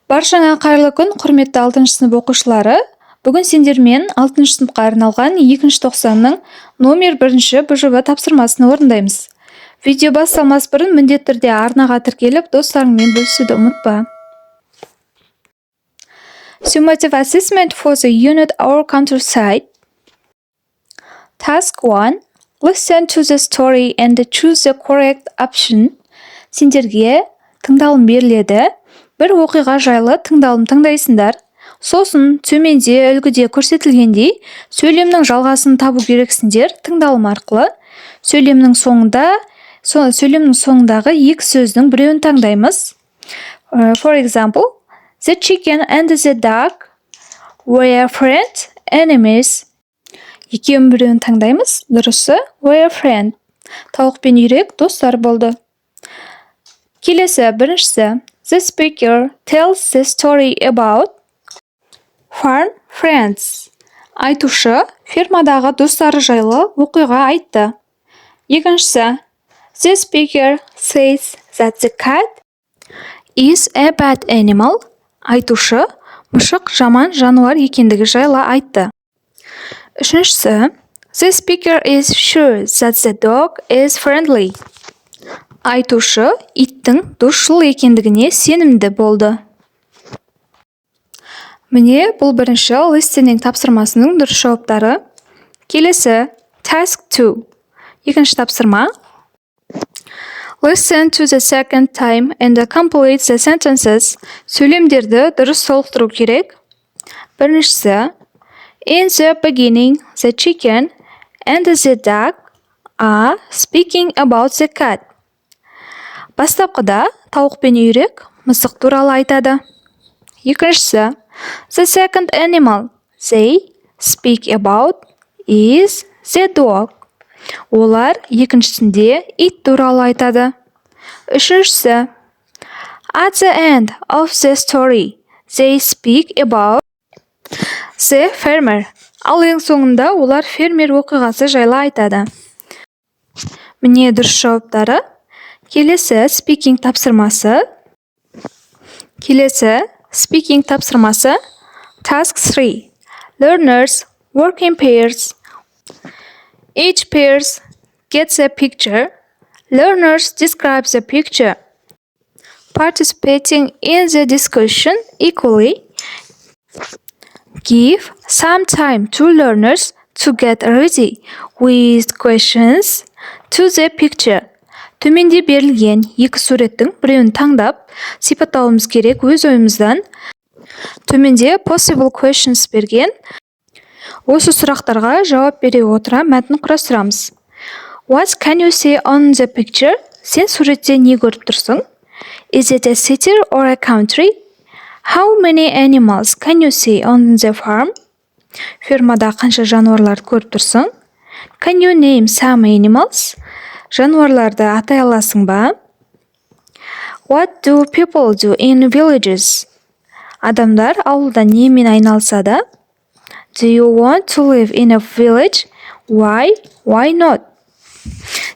Баршаңа қайырлы күн, құрметті 6 сынып оқушылары. Бүгін сендермен 6 сыныпқа арналған 2 тоқсанның номер 1 БЖБ тапсырмасын орындаймыз. Видео басталмас бұрын міндетті түрде арнаға тіркеліп, достарыңмен бөлісуді ұмытпа. Summative assessment for the unit Our Countryside. Task 1. Listen to the story and choose the correct option. Сендерге тыңдалым беріледі. Бір оқиға жайлы тыңдалым тыңдайсыңдар. Сосын төменде үлгіде көрсетілгендей сөйлемнің жалғасын табу керексіңдер тыңдалым арқылы. Сөйлемнің соңындағы екі сөздің біреуін таңдаймыз. For example, the chicken and the dog were friends, enemies. Екеуін біреуін таңдаймыз. Дұрысы, were friends. Тауық пен үйрек достар болды. Келесі біріншісі. The speaker tells the story about farm friends. Айтушы фермадағы достары жайлы оқиға айтты. Екіншісі. The speaker says that the cat is a bad animal. Айтушы мұшық жаман жануар екендігі жайлы айтты. Үшіншісі. The speaker is sure that the dog is friendly. Айтушы иттің досшыл екендігіне сенімді болды. Міне бұл бірінші listening тапсырмасының дұрыс жауаптары. Келесі task 2. Екінші тапсырма. Listen to the second time and complete the sentences. Сөйлемдерді дұрыс толықтыру керек. Біріншісі. In the beginning, the chicken and the dog are speaking about the cat. Бастапқыда тауық пен үйрек мысық туралы айтады. Екіншісі. The second animal they speak about is the dog. Олар екіншісінде ит туралы айтады. Үшіншісі. At the end of the story they speak about the farmer. Ал ең соңында олар фермер оқиғасы жайлы айтады. Міне дұрыс жауаптары. Келесі speaking тапсырмасы. Task 3. Learners work in pairs. Each pair gets a picture. Learners describe the picture. Participating in the discussion equally. Give some time to learners to get ready with questions to the picture. Төменде берілген екі суреттің біреуін таңдап, сипаттауымыз керек өз ойымыздан. Төменде possible questions берген. Осы сұрақтарға жауап бере отыра мәтін құрастырамыз. What can you see on the picture? Сен суретте не көріп тұрсың? Is it a city or a country? How many animals can you see on the farm? Фермада қанша жануарларды көріп тұрсың? Can you name some animals? Жануарларды атай аласың ба? What do people do in villages? Адамдар ауылда немен айналысады? Do you want to live in a village? Why? Why not?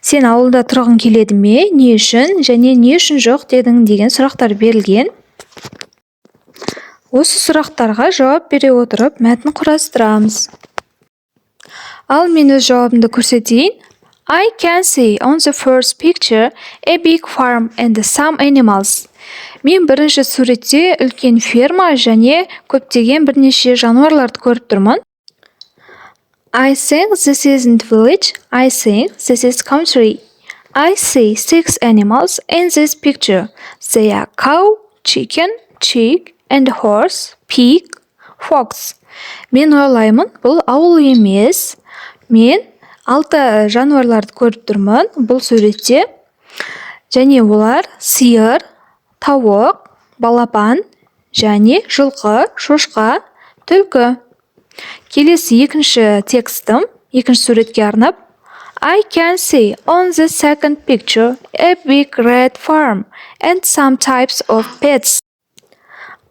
Сен ауылда тұрғың келеді ме? Не үшін? Және не үшін жоқ дедің деген сұрақтар берілген. Осы сұрақтарға жауап бере отырып мәтін құрастырамыз. Ал мен өз жауабымды көрсетейін. I can see on the first picture a big farm and some animals. Мен бірінші суретте үлкен ферма және көптеген бірнеше жануарларды көріп тұрмын. I think this isn't village. I think this is country. I see 6 animals in this picture. They are cow, chicken, chick, and horse, pig, fox. Мен ойлаймын, бұл ауыл емес. Мен 6 жануарларды көріп тұрмын бұл суретте. Және олар сиыр, тауық, балапан, және жылқы, шошқа, түлкі. Келесі екінші текстім, екінші суретке арнап. I can see on the second picture a big red farm and some types of pets.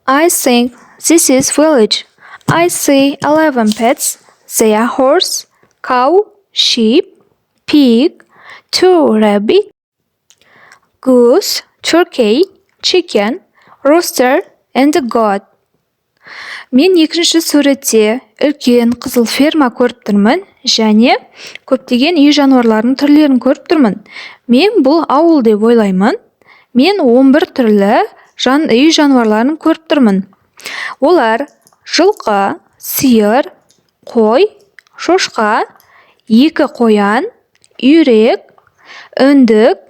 I think this is village. I see 11 pets. They are horse, cow, sheep, pig, 2 rabbit, goose, turkey, chicken, rooster, and a goat. Мен екінші суретте үлкен қызыл ферма көріп тұрмын және көптеген үй жануарларының түрлерін көріп тұрмын. Мен бұл ауыл деп ойлаймын. Мен 11 түрлі үй жануарларын көріп тұрмын. Олар жылқы, сиыр, қой, шошқа, 2 қоян, үйрек, үндік,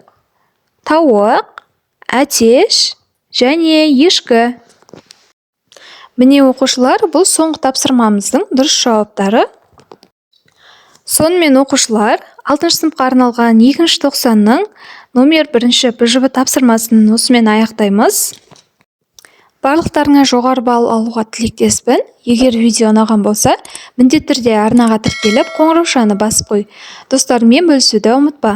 тауық, әтеш және ешкі. Міне оқушылар, бұл соңғы тапсырмамыздың дұрыс жауаптары. Сонымен оқушылар, 6 сыныпқа арналған 2-ші тоқсанның номер 1-ші БЖБ тапсырмасын осымен аяқтаймыз. Барлықтарыңа жоғары балл алуға тілектеспін. Егер видео ұнаған болса, міндетті түрде арнаға тіркеліп, қоңыраушаны басып қой. Достарыңмен бөлісуді ұмытпа.